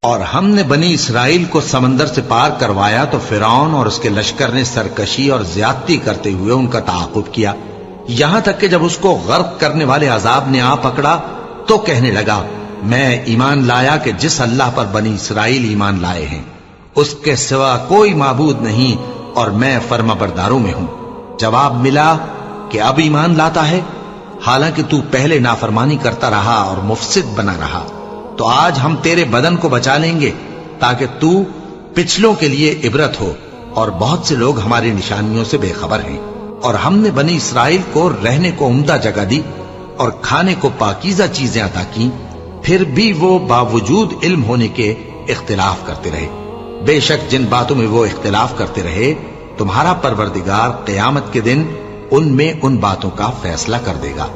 اور ہم نے بنی اسرائیل کو سمندر سے پار کروایا تو فرعون اور اس کے لشکر نے سرکشی اور زیادتی کرتے ہوئے ان کا تعاقب کیا، یہاں تک کہ جب اس کو غرق کرنے والے عذاب نے آ پکڑا تو کہنے لگا میں ایمان لایا کہ جس اللہ پر بنی اسرائیل ایمان لائے ہیں اس کے سوا کوئی معبود نہیں اور میں فرما برداروں میں ہوں۔ جواب ملا کہ اب ایمان لاتا ہے، حالانکہ تو پہلے نافرمانی کرتا رہا اور مفسد بنا رہا، تو آج ہم تیرے بدن کو بچا لیں گے تاکہ تو پچھلوں کے لیے عبرت ہو، اور بہت سے لوگ ہماری نشانیوں سے بے خبر ہیں۔ اور ہم نے بنی اسرائیل کو رہنے کو عمدہ جگہ دی اور کھانے کو پاکیزہ چیزیں عطا کی، پھر بھی وہ باوجود علم ہونے کے اختلاف کرتے رہے۔ بے شک جن باتوں میں وہ اختلاف کرتے رہے تمہارا پروردگار قیامت کے دن ان میں ان باتوں کا فیصلہ کر دے گا۔